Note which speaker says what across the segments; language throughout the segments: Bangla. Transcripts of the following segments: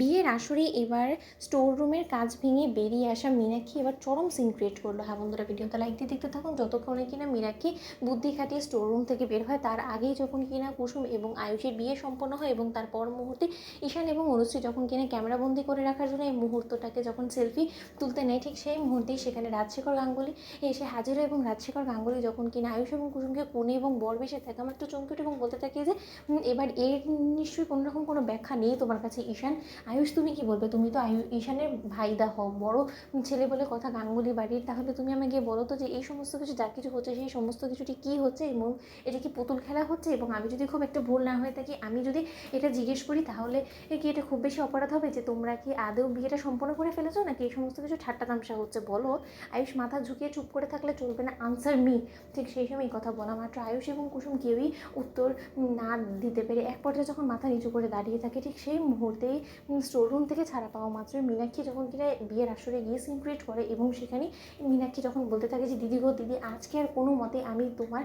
Speaker 1: বিয়ের আসরে এবার স্টোর রুমের কাজ ভেঙে বেরিয়ে আসা মীনাক্ষী এবার চরম সিন ক্রিয়েট করলো। হ্যাঁ বন্ধুরা, ভিডিওটা লাইক দিয়ে দেখতে থাকুন। যতক্ষণে কিনা মীনাক্ষী বুদ্ধি খাটিয়ে স্টোর রুম থেকে বের হয়, তার আগেই যখন কিনা কুসুম এবং আয়ুষের বিয়ে সম্পন্ন হয় এবং তার পর মুহূর্তে ঈশান এবং অনুশ্রী যখন কিনা ক্যামেরাবন্দি করে রাখার জন্য এই মুহূর্তটাকে যখন সেলফি তুলতে নেয়, ঠিক সেই মুহূর্তেই সেখানে রাজশেখর গাঙ্গুলি এসে হাজির হয় এবং রাজশেখর গাঙ্গুলি যখন কিনা আয়ুষ এবং কুসুমকে কোণে এবং বর বেশে দেখা মাত্র চমকে এবং বলতে থাকে যে এবার এর নিশ্চয়ই কোনোরকম কোনো ব্যাখ্যা নেই তোমার কাছে ঈশান। আয়ুষ তুমি কি বলবে? তুমি তো ঈশানের ভাইদা হও, বড় ছেলে বলে কথা গাঙ্গুলি বাড়ির। তাহলে তুমি আমাকে বলো তো যে এই সমস্ত কিছু যা কিছু হচ্ছে সেই সমস্ত কিছুটি কী হচ্ছে এবং এটা কি পুতুল খেলা হচ্ছে? এবং আমি যদি খুব একটা ভুল না হয়ে থাকি, আমি যদি এটা জিজ্ঞেস করি তাহলে কি এটা খুব বেশি অপরাধ হবে যে তোমরা কি আদৌ বিয়েটা সম্পন্ন করে ফেলেছো নাকি এই সমস্ত কিছু ঠাট্টা তামসা হচ্ছে? বলো। আয়ুষ মাথা ঝুঁকিয়ে চুপ করে থাকলে চলবে না, আনসার মি। ঠিক সেই সময় এই কথা বলা মাত্র আয়ুষ এবং কুসুম কেউই উত্তর না দিতে পেরে এক পর্যায়ে যখন মাথা নিচু করে দাঁড়িয়ে থাকে, ঠিক সেই মুহূর্তেই স্টোর রুম থেকে ছাড়া পাওয়া মাত্র মীনাক্ষী যখন কিনা বিয়ের আসরে গিয়ে সিন ক্রিয়েট করে এবং সেখানে মীনাক্ষী যখন বলতে থাকে যে দিদি গো দিদি, আজকে আর কোনো মতে আমি তোমার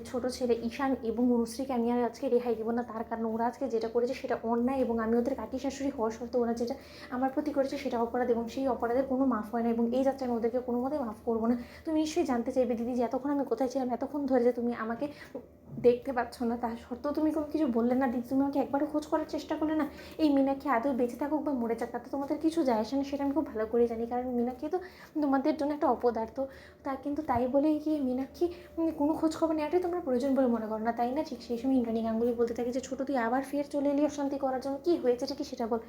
Speaker 1: ছোটো ছেলে ঈশান এবং অনুশ্রীকে আমি আর আজকে রেহাই দেবো না। তার কারণ ওরা আজকে যেটা করেছে সেটা অন্যায় এবং আমি ওদের কাকি শাশুড়ি হওয়া সত্ত্বেও ওরা যেটা আমার প্রতি করেছে সেটা অপরাধ এবং সেই অপরাধের কোনো মাফ হয় না এবং এই যাত্রা আমি ওদেরকে কোনো মতেই মাফ করবো না। তুমি নিশ্চয়ই জানতে চাইবে দিদি যে এতক্ষণ আমি কোথায় ছিলাম, এতক্ষণ ধরে যে তুমি আমাকে দেখতে পাচ্ছ না, তা সত্ত্বেও তুমি কোনো কিছু বললে না দিদি, তুমি আমাকে একবারও খোঁজ করার চেষ্টা করলে না। এই মীনাক্ষী আদৌ বেঁচে থাকুক বা মরে যাক তাতে তোমাদের কিছু যায় আসে না, সেটা আমি খুব ভালো করে জানি, কারণ মীনাক্ষী তো তোমাদের জন্য একটা অপদার্থ। তা কিন্তু তাই বলে কি মীনাক্ষী কোনো খোঁজ খবর নেওয়াটাই তোমরা প্রয়োজন বলে মনে করো না, তাই না? ঠিক সেই সময় ইন্দ্রাণী গাঙ্গুলি বলতে থাকে যে ছোটো তুই আবার ফের চলে এলি অশান্তি করার জন্য, কী হয়েছে কি সেটা বল,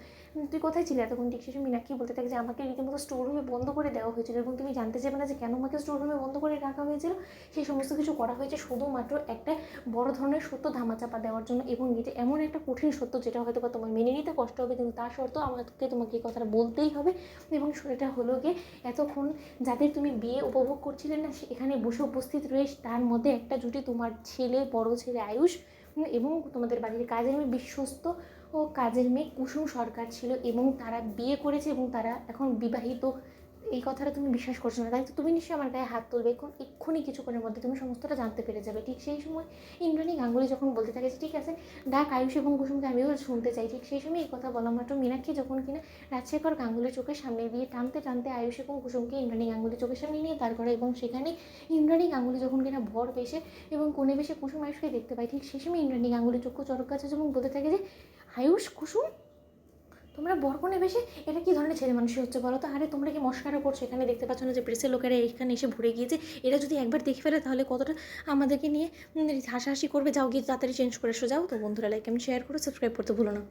Speaker 1: তুই কোথায় ছিলি এতক্ষণ? ঠিক সেই সময় মীনাক্ষী বলতে থাকে যে আমাকে রীতিমতো স্টোর রুমে বন্ধ করে দেওয়া হয়েছিল এবং তুমি জানতে চাইবে না যে কেন আমাকে স্টোর রুমে বন্ধ করে রাখা হয়েছিল? সেই সমস্ত কিছু করা হয়েছে শুধুমাত্র একটা বড় ধরনের সত্য ধামাচাপা দেওয়ার জন্য এবং এটা এমন একটা কঠিন সত্য যেটা হয়তো বা তোমার মেনে নিতে কষ্ট হবে, কিন্তু তা সত্ত্বেও আমাকে তোমাকে এই কথাটা বলতেই হবে। এবং সেটা হলো গিয়ে এতক্ষণ যাদের তুমি বিয়ে উপভোগ করছিলে না, এখানে বসে উপস্থিত রয়ে তার মধ্যে একটা জুটি তোমার ছেলে, বড় ছেলে আয়ুষ এবং তোমাদের বাড়ির কাজের মেয়ে বিশ্বস্ত ও কাজের মেয়ে কুসুম সরকার ছিল এবং তারা বিয়ে করেছে এবং তারা এখন বিবাহিত। এই কথাটা তুমি বিশ্বাস করছো না, তাই তো তুমি নিশ্চয়ই আমার গায়ে হাত তুলবে এক্ষুনি কিছুক্ষণের মধ্যে তুমি সমস্তটা জানতে পেরে যাবে। ঠিক সেই সময় ইন্দ্রাণী গাঙ্গুলি যখন বলতে থাকে যে ঠিক আছে ডাক আয়ুষ এবং কুসুমকে, আমিও শুনতে চাই। ঠিক সেই সময় এই কথা বলা মাত্র মীনাক্ষী যখন কিনা রাজশেখর গাঙ্গুলির চোখের সামনে দিয়ে টানতে টানতে আয়ুষ এবং কুসুমকে ইন্দ্রাণী গাঙ্গুলির চোখের সামনে নিয়ে দাঁড় করে এবং সেখানে ইন্দ্রাণী গাঙ্গুলি যখন কিনা ভর বেশে এবং কোণে বেশে কুসুম আয়ুষকে দেখতে পায়, ঠিক সেই সময় ইন্দ্রাণী গাঙ্গুলি চক্ষু চরক গাছে এবং বলতে থাকে যে আয়ুষ কুসুম তোমরা বরকনে বেশে এটা কী ধরনের ছেলে মানুষই হচ্ছে বলো তো? আরে তোমরা কি মস্কারা করছো? এখানে দেখতে পাচ্ছ না যে প্রেসের লোকেরা এখানে এসে ভরে গিয়েছে? এরা যদি একবার দেখে ফেলে তাহলে কতটা আমাদেরকে নিয়ে হাসাহাসি করবে। যাও গিয়ে তাড়াতাড়ি চেঞ্জ করে এসো যাও। তো বন্ধুরা লাইক কমেন্ট শেয়ার করো, সাবস্ক্রাইব করতে ভুলো না।